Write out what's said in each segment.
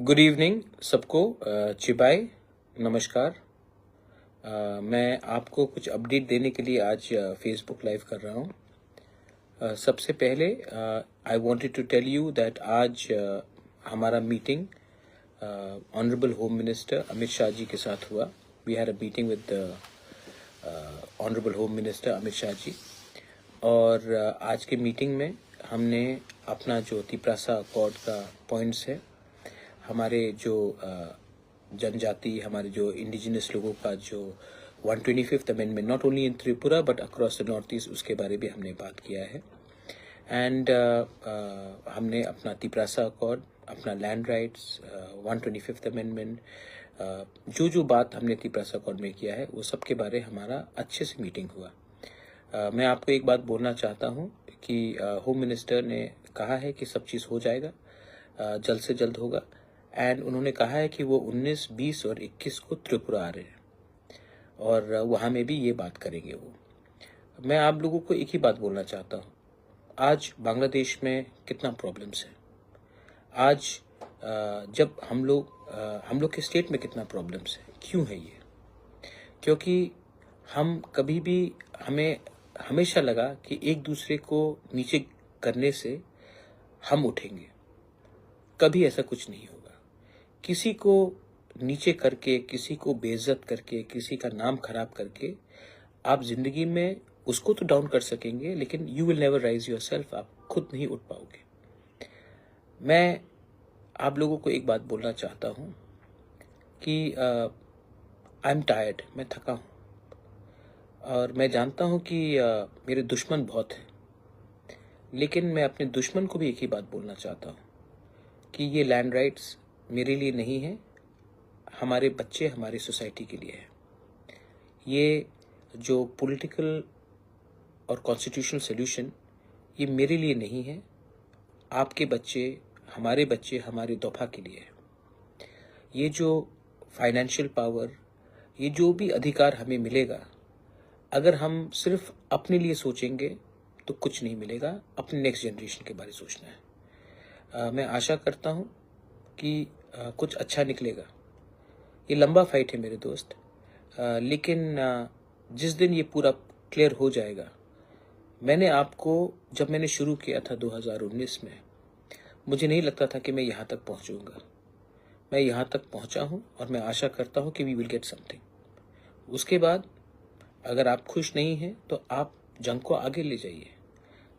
Good evening सबको। चिबाई नमस्कार। मैं आपको कुछ अपडेट देने के लिए आज फेसबुक लाइव कर रहा हूँ। सबसे पहले I wanted to tell you that आज हमारा meeting honourable home minister Amit Shah ji के साथ हुआ। We had a meeting with honourable home minister Amit Shah ji, और आज के मीटिंग में हमने अपना जो तिपरासा अकॉर्ड का पॉइंट्स है, हमारे जो जनजाति, हमारे जो इंडिजिनस लोगों का जो 125th amendment, not only in Tripura but across the north east, उसके बारे में हमने बात किया है। एंड हमने अपना तिपरासा अकॉर्ड, अपना लैंड राइट्स, 125th अमेंडमेंट, जो बात हमने तिपरासा अकॉर्ड में किया है वो सब के बारे हमारा अच्छे से मीटिंग हुआ। मैं आपको एक बात बोलना चाहता हूँ कि होम मिनिस्टर ने कहा है कि सब चीज़ हो जाएगा, जल्द से जल्द होगा। एंड उन्होंने कहा है कि वो 19, 20 और 21 को त्रिपुरा आ रहे हैं और वहाँ में भी ये बात करेंगे वो। मैं आप लोगों को एक ही बात बोलना चाहता हूँ, आज बांग्लादेश में कितना प्रॉब्लम्स है। आज जब हम लोग के स्टेट में कितना प्रॉब्लम्स है। क्यों है ये? क्योंकि हम कभी भी, हमें हमेशा लगा कि एक दूसरे को नीचे करने से हम उठेंगे। कभी ऐसा कुछ नहीं होगा। किसी को नीचे करके, किसी को बेइज्जत करके, किसी का नाम खराब करके आप जिंदगी में उसको तो डाउन कर सकेंगे, लेकिन you will never rise yourself. आप खुद नहीं उठ पाओगे। मैं आप लोगों को एक बात बोलना चाहता हूँ कि आई एम टायर्ड, मैं थका हूँ और मैं जानता हूँ कि मेरे दुश्मन बहुत हैं, लेकिन मैं अपने दुश्मन को भी एक ही बात बोलना चाहता हूँ कि ये लैंड राइट्स मेरे लिए नहीं है, हमारे बच्चे, हमारी सोसाइटी के लिए है। ये जो पॉलिटिकल और कॉन्स्टिट्यूशनल सॉल्यूशन, ये मेरे लिए नहीं है, आपके बच्चे, हमारे दोफा के लिए है। ये जो फाइनेंशियल पावर, ये जो भी अधिकार हमें मिलेगा, अगर हम सिर्फ अपने लिए सोचेंगे तो कुछ नहीं मिलेगा। अपने नेक्स्ट जनरेशन के बारे में सोचना है। मैं आशा करता हूँ कि कुछ अच्छा निकलेगा। ये लंबा फाइट है मेरे दोस्त, लेकिन जिस दिन ये पूरा क्लियर हो जाएगा, मैंने आपको, जब मैंने शुरू किया था 2019 में, मुझे नहीं लगता था कि मैं यहाँ तक पहुँचूँगा। मैं यहाँ तक पहुँचा हूँ और मैं आशा करता हूँ कि वी विल गेट समथिंग। उसके बाद अगर आप खुश नहीं हैं तो आप जंग को आगे ले जाइए,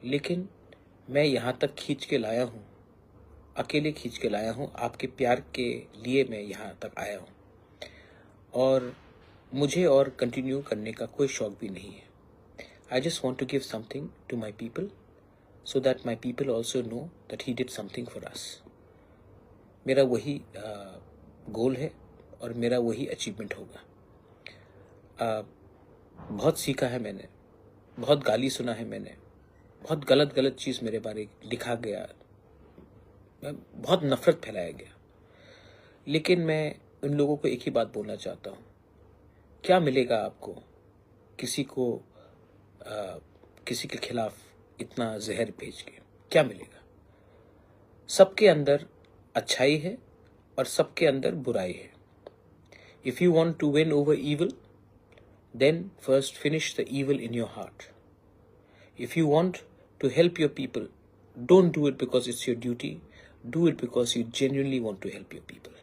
लेकिन मैं यहाँ तक खींच के लाया हूँ, अकेले खींच के लाया हूँ। आपके प्यार के लिए मैं यहाँ तक आया हूँ और मुझे और कंटिन्यू करने का कोई शौक भी नहीं है। I just want to give something to my people so that my people also know that he did something for us. मेरा वही गोल है और मेरा वही अचीवमेंट होगा। बहुत सीखा है मैंने, बहुत गाली सुना है मैंने, बहुत गलत चीज़ मेरे बारे लिखा गया, बहुत नफरत फैलाया गया, लेकिन मैं उन लोगों को एक ही बात बोलना चाहता हूँ, क्या मिलेगा आपको किसी के खिलाफ इतना जहर भेज के? क्या मिलेगा? सबके अंदर अच्छाई है और सबके अंदर बुराई है। If you want to win over evil, then first finish the evil in your heart. If you want to help your people, don't do it because it's your duty. Do it because you genuinely want to help your people.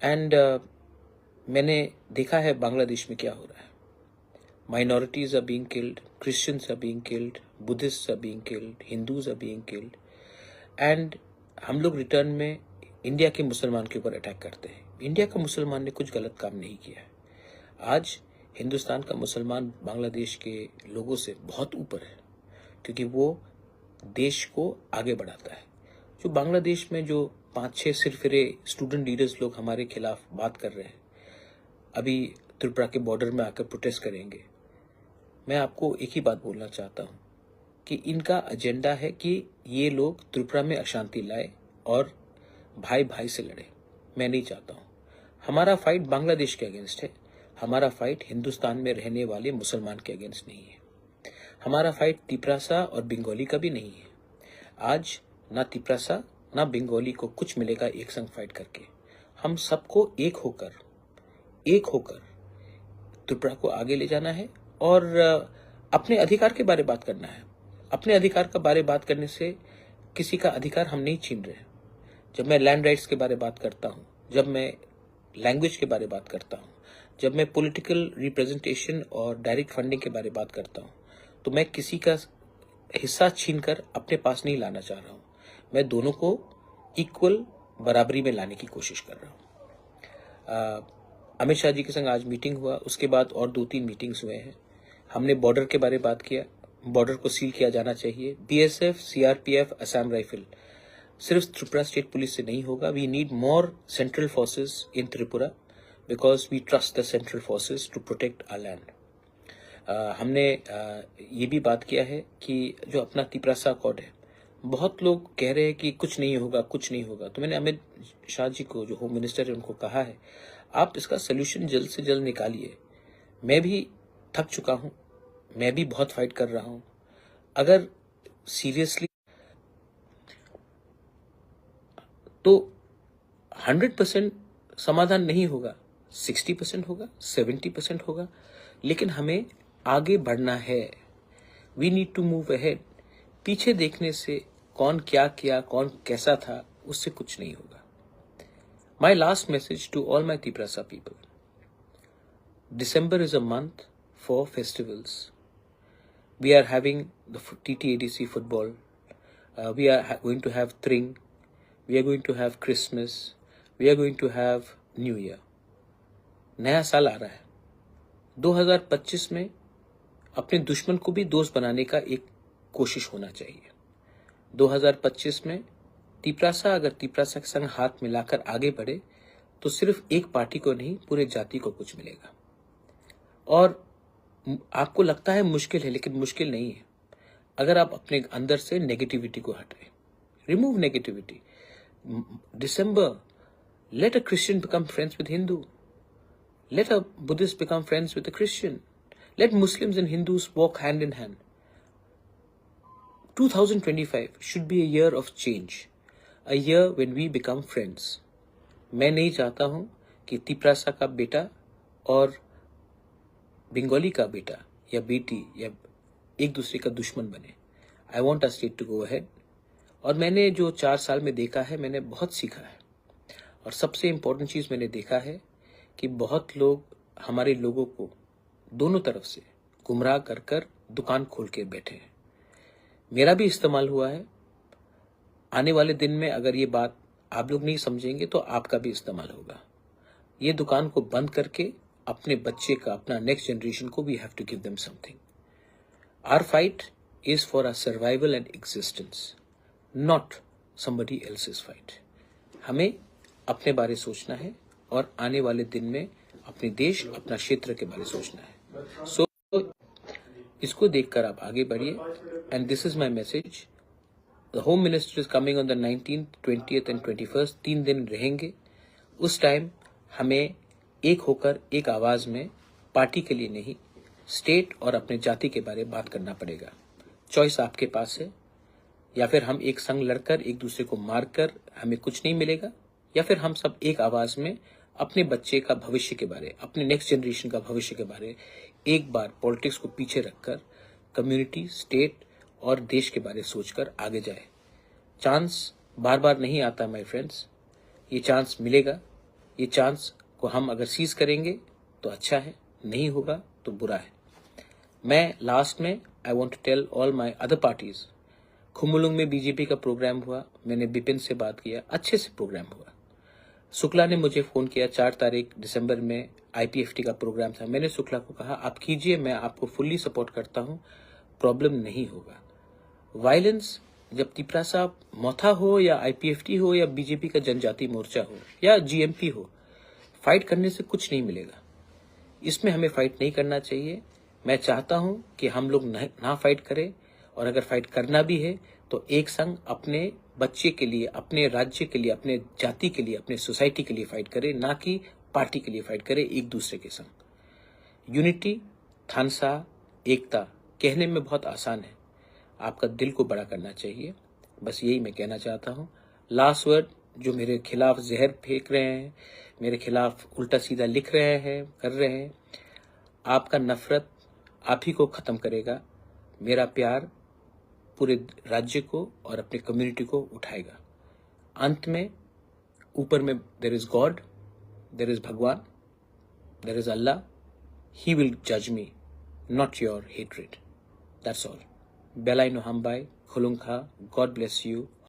And मैंने देखा है बांग्लादेश में क्या हो रहा है। Minorities are being killed, Christians are being killed, Buddhists are being killed, Hindus are being killed. And हम लोग रिटर्न में इंडिया के मुसलमान के ऊपर अटैक करते हैं। इंडिया का मुसलमान ने कुछ गलत काम नहीं किया है। आज हिंदुस्तान का मुसलमान बांग्लादेश के लोगों से बहुत ऊपर है, क्योंकि वो देश को आगे बढ़ाता है। जो बांग्लादेश में जो 5-6 सिरफिरे स्टूडेंट लीडर्स लोग हमारे खिलाफ बात कर रहे हैं, अभी त्रिपुरा के बॉर्डर में आकर प्रोटेस्ट करेंगे, मैं आपको एक ही बात बोलना चाहता हूँ कि इनका एजेंडा है कि ये लोग त्रिपुरा में अशांति लाए और भाई भाई से लड़े। मैं नहीं चाहता हूँ। हमारा फाइट बांग्लादेश के अगेंस्ट है, हमारा फाइट हिंदुस्तान में रहने वाले मुसलमान के अगेंस्ट नहीं है। हमारा फाइट तिपरासा और बंगाली का भी नहीं है। आज ना तिपरासा ना बंगाली को कुछ मिलेगा एक संग फाइट करके। हम सबको एक होकर त्रिपुरा को आगे ले जाना है और अपने अधिकार के बारे बात करना है। अपने अधिकार का बारे बात करने से किसी का अधिकार हम नहीं छीन रहे। जब मैं लैंड राइट्स के बारे बात करता हूँ, जब मैं लैंग्वेज के बारे बात करता हूँ, जब मैं पॉलिटिकल रिप्रेजेंटेशन और डायरेक्ट फंडिंग के बारे बात करता हूँ, तो मैं किसी का हिस्सा छीनकर अपने पास नहीं लाना चाह रहा हूँ। मैं दोनों को इक्वल बराबरी में लाने की कोशिश कर रहा हूँ। अमित शाह जी के संग आज मीटिंग हुआ, उसके बाद और 2-3 मीटिंग्स हुए हैं। हमने बॉर्डर के बारे बात किया, बॉर्डर को सील किया जाना चाहिए। बीएसएफ, सीआरपीएफ, असम राइफल सिर्फ त्रिपुरा स्टेट पुलिस से नहीं होगा। We need more central forces in Tripura because we trust the central forces to protect our land. हमने ये भी बात किया है कि जो अपना तिपरासा अकॉर्ड है, बहुत लोग कह रहे हैं कि कुछ नहीं होगा। तो मैंने अमित शाह जी को, जो होम मिनिस्टर है, उनको कहा है आप इसका सोल्यूशन जल्द से जल्द निकालिए। मैं भी थक चुका हूं, मैं भी बहुत फाइट कर रहा हूं। अगर सीरियसली तो 100% समाधान नहीं होगा, 60% होगा, 70% होगा, लेकिन हमें आगे बढ़ना है। We need to move ahead. पीछे देखने से कौन क्या किया, कौन कैसा था, उससे कुछ नहीं होगा। My last message to all my Tiprasa people. December is a month for festivals. We are having the TTADC football. We are going to have Tring. We are going to have Christmas. We are going to have New Year. नया साल आ रहा है। 2025 में अपने दुश्मन को भी दोस्त बनाने का एक कोशिश होना चाहिए। 2025 में तिपरासा अगर तिपरासा के संग हाथ मिलाकर आगे बढ़े तो सिर्फ एक पार्टी को नहीं, पूरे जाति को कुछ मिलेगा। और आपको लगता है मुश्किल है, लेकिन मुश्किल नहीं है। अगर आप अपने अंदर से नेगेटिविटी को हटाएं, remove negativity. December, let a Christian become friends with Hindu, let a Buddhist become friends with a Christian, let Muslims and Hindus walk hand in hand. 2025 should be a year of change, a year when we become friends. मैं नहीं चाहता हूं कि तिपरासा का बेटा और बंगाली का बेटा या बेटी या एक दूसरे का दुश्मन बने। I want our state to go ahead. और मैंने जो 4 साल में देखा है, मैंने बहुत सीखा है। और सबसे इम्पोर्टेंट चीज मैंने देखा है कि बहुत लोग हमारे लोगों को दोनों तरफ से गुमराह कर कर दुकान खोल के बैठे हैं। मेरा भी इस्तेमाल हुआ है। आने वाले दिन में अगर ये बात आप लोग नहीं समझेंगे तो आपका भी इस्तेमाल होगा। ये दुकान को बंद करके अपने बच्चे का, अपना नेक्स्ट जनरेशन को we have to give them something. Our fight is for our survival and existence, not somebody else's fight. हमें अपने बारे सोचना है और आने वाले दिन में अपने देश, अपना क्षेत्र के बारे सोचना है। सो इसको देखकर आप आगे बढ़िए। And this is my message. The home minister is coming on the 19th, 20th and 21st। 3 दिन रहेंगे। उस टाइम हमें एक होकर एक आवाज में पार्टी के लिए नहीं, स्टेट और अपने जाति के बारे में बात करना पड़ेगा। चॉइस आपके पास है। या फिर हम एक संग लड़कर एक दूसरे को मारकर हमें कुछ नहीं मिलेगा, या फिर हम सब एक आवाज में अपने बच्चे का भविष्य के बारे, अपने नेक्स्ट जनरेशन का भविष्य के बारे एक बार पॉलिटिक्स को पीछे रखकर कम्युनिटी, स्टेट और देश के बारे सोचकर आगे जाए। चांस बार बार नहीं आता माय फ्रेंड्स, ये चांस मिलेगा। ये चांस को हम अगर सीज करेंगे तो अच्छा है, नहीं होगा तो बुरा है। मैं लास्ट में I want to tell all my other parties. Khumulwng में बीजेपी का प्रोग्राम हुआ, मैंने बिपिन से बात किया, अच्छे से प्रोग्राम हुआ। शुक्ला ने मुझे फोन किया, 4 तारीख दिसंबर में आईपीएफटी का प्रोग्राम था। मैंने शुक्ला को कहा आप कीजिए, मैं आपको फुल्ली सपोर्ट करता हूं, प्रॉब्लम नहीं होगा। वायलेंस जब तिपरासा मोथा हो या आईपीएफटी हो या बीजेपी का जनजाति मोर्चा हो या जीएमपी हो, फाइट करने से कुछ नहीं मिलेगा। इसमें हमें फाइट नहीं करना चाहिए। मैं चाहता हूं कि हम लोग ना फाइट करें, और अगर फाइट करना भी है तो एक संग अपने बच्चे के लिए, अपने राज्य के लिए, अपने जाति के लिए, अपने सोसाइटी के लिए फाइट करें, ना कि पार्टी के लिए फाइट करें एक दूसरे के संग। यूनिटी, थानसा, एकता कहने में बहुत आसान है, आपका दिल को बड़ा करना चाहिए। बस यही मैं कहना चाहता हूं। लास्ट वर्ड, जो मेरे खिलाफ जहर फेंक रहे हैं, मेरे खिलाफ उल्टा सीधा लिख रहे हैं, कर रहे हैं, आपका नफरत आप ही को खत्म करेगा। मेरा प्यार पूरे राज्य को और अपने कम्युनिटी को उठाएगा। अंत में ऊपर में there is God, there is Bhagwan, there is Allah. He will जज me, not your hatred. That's all. बेलाई नो हमबाई खुलुंग खा। God bless you.